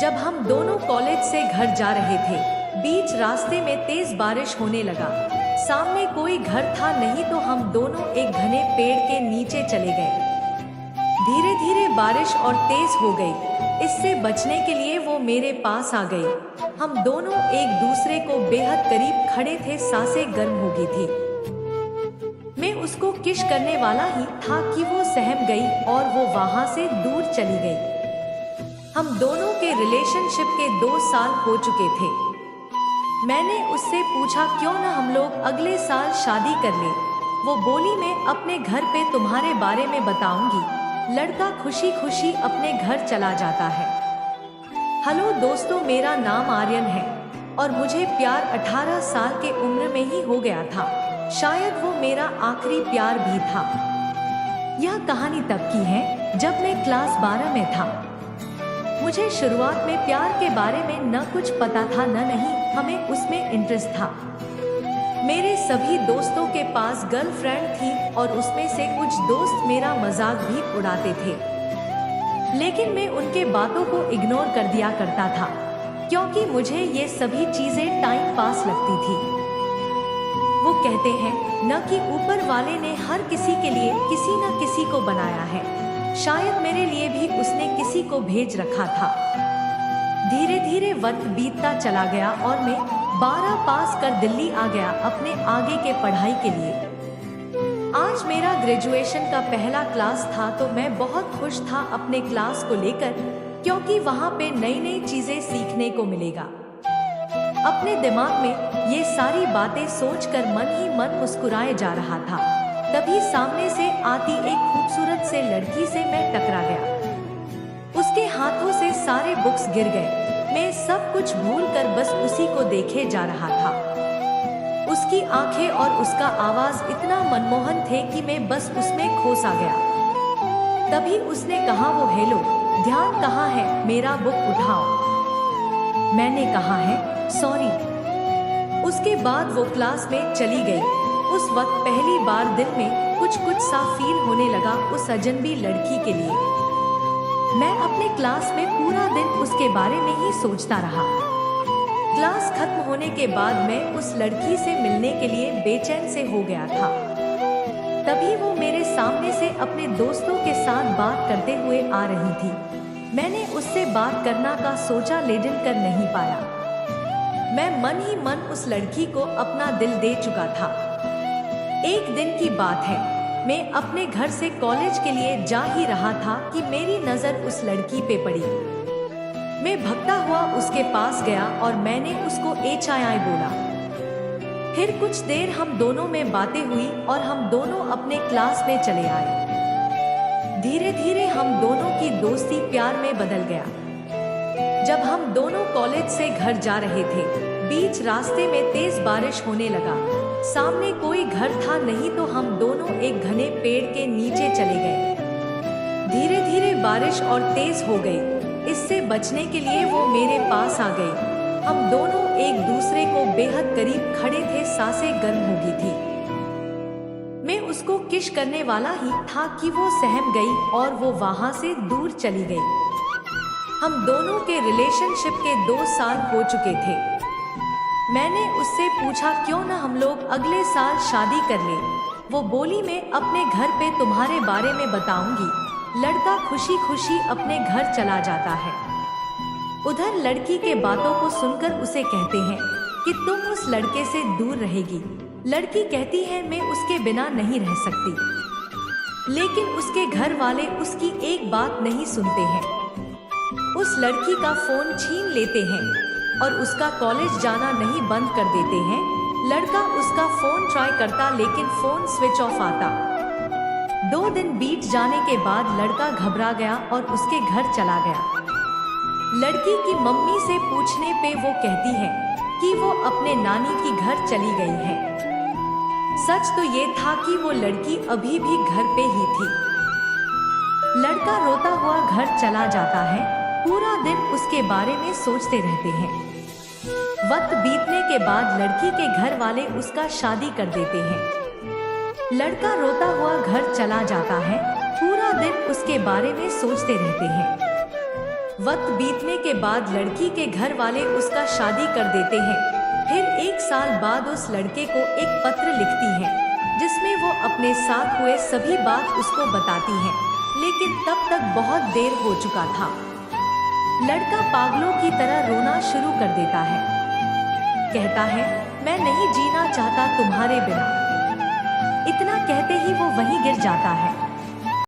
जब हम दोनों कॉलेज से घर जा रहे थे, बीच रास्ते में तेज बारिश होने लगा। सामने कोई घर था नहीं तो हम दोनों एक घने पेड़ के नीचे चले गए। धीरे धीरे बारिश और तेज हो गई। इससे बचने के लिए वो मेरे पास आ गई। हम दोनों एक दूसरे को बेहद करीब खड़े थे, सांसें गर्म हो गई थी। मैं उसको किस करने वाला ही था कि वो सहम गई और वो वहां से दूर चली गई। हम दोनों के रिलेशनशिप के 2 साल हो चुके थे। मैंने उससे पूछा क्यों ना हम लोग अगले साल शादी कर ले। वो बोली मैं अपने घर पे तुम्हारे बारे में बताऊंगी। लड़का खुशी खुशी अपने घर चला जाता है। हेलो दोस्तों, मेरा नाम आर्यन है और मुझे प्यार 18 साल के उम्र में ही हो गया था। शायद वो मेरा आखिरी प्यार भी था। यह कहानी तब की है जब मैं क्लास 12 में था। मुझे शुरुआत में प्यार के बारे में न कुछ पता था न नहीं हमें उसमें इंटरेस्ट था। मेरे सभी दोस्तों के पास गर्लफ्रेंड थी और उसमें से कुछ दोस्त मेरा मजाक भी उड़ाते थे, लेकिन मैं उनके बातों को इग्नोर कर दिया करता था क्योंकि मुझे ये सभी चीजें टाइम पास लगती थी। वो कहते हैं न कि ऊपर वाले ने हर किसी के लिए किसी न किसी को बनाया है। शायद मेरे लिए भी उसने किसी को भेज रखा था। धीरे धीरे वक्त बीतता चला गया और मैं 12 पास कर दिल्ली आ गया अपने आगे के पढ़ाई के लिए। आज मेरा ग्रेजुएशन का पहला क्लास था तो मैं बहुत खुश था अपने क्लास को लेकर, क्योंकि वहाँ पे नई नई चीजें सीखने को मिलेगा। अपने दिमाग में ये सारी बातें सोचकर मन ही मन मुस्कुराए जा रहा था। तभी सामने से आती एक खूबसूरत से लड़की से मैं टकरा गया। उसके हाथों से सारे बुक्स गिर गए। मैं सब कुछ भूलकर बस उसी को देखे जा रहा था। उसकी आंखें और उसका आवाज इतना मनमोहन थे कि मैं बस उसमें खो सा गया। तभी उसने कहा वो हेलो, ध्यान कहाँ है, मेरा बुक उठाओ। मैंने कहा है सॉरी। उसके बाद वो क्लास में चली गई। उस वक्त पहली बार दिल में कुछ सा फील होने लगा उस अजनबी लड़की के लिए। मैं अपने क्लास में पूरा दिन उसके बारे में ही सोचता रहा। क्लास खत्म होने के बाद मैं उस लड़की से मिलने के लिए बेचैन से हो गया था। तभी वो मेरे सामने से अपने दोस्तों के साथ बात करते हुए आ रही थी। मैंने उससे बात करना का सोचा लेकिन कर नहीं पाया। मैं मन ही मन उस लड़की को अपना दिल दे चुका था। एक दिन की बात है, मैं अपने घर से कॉलेज के लिए जा ही रहा था कि मेरी नजर उस लड़की पे पड़ी। मैं भगता हुआ उसके पास गया और मैंने उसको HII बोला। फिर कुछ देर हम दोनों में बातें हुई और हम दोनों अपने क्लास में चले आए। धीरे धीरे हम दोनों की दोस्ती प्यार में बदल गया। जब हम दोनों कॉलेज से घर जा रहे थे, बीच रास्ते में तेज बारिश होने लगा। सामने कोई घर था नहीं तो हम दोनों एक घने पेड़ के नीचे चले गए। धीरे धीरे बारिश और तेज हो गई। इससे बचने के लिए वो मेरे पास आ गई। हम दोनों एक दूसरे को बेहद करीब खड़े थे, सांसें गर्म हो गई थी। मैं उसको किस करने वाला ही था कि वो सहम गई और वो वहां से दूर चली गई। हम दोनों के रिलेशनशिप के 2 साल हो चुके थे। मैंने उससे पूछा क्यों ना हम लोग अगले साल शादी कर ले। वो बोली मैं अपने घर पे तुम्हारे बारे में बताऊंगी। लड़का खुशी खुशी अपने घर चला जाता है। उधर लड़की के बातों को सुनकर उसे कहते हैं कि तुम उस लड़के से दूर रहेगी। लड़की कहती है मैं उसके बिना नहीं रह सकती, लेकिन उसके घर वाले उसकी एक बात नहीं सुनते हैं। उस लड़की का फोन छीन लेते हैं और उसका कॉलेज जाना नहीं बंद कर देते हैं। लड़का उसका फोन ट्राई करता लेकिन फोन स्विच ऑफ आता। 2 दिन बीत जाने के बाद लड़का घबरा गया और उसके घर चला गया। लड़की की मम्मी से पूछने पे वो कहती है कि वो अपने नानी की घर चली गई है। सच तो ये था कि वो लड़की अभी भी घर पे ही थी। लड़का रोता हुआ घर चला जाता है। पूरा दिन उसके बारे में सोचते रहते हैं। वक्त बीतने के बाद लड़की के घर वाले उसका शादी कर देते हैं। लड़का रोता हुआ घर चला जाता है। पूरा दिन उसके बारे में सोचते रहते हैं। वक्त बीतने के बाद लड़की के घर वाले उसका शादी कर देते हैं। फिर 1 साल बाद उस लड़के को एक पत्र लिखती हैं, जिसमें वो अपने साथ हुए सभी बात उसको बताती हैं, लेकिन तब तक बहुत देर हो चुका था। लड़का पागलों की तरह रोना शुरू कर देता है। कहता है, मैं नहीं जीना चाहता तुम्हारे बिना। इतना कहते ही वो वहीं गिर जाता है।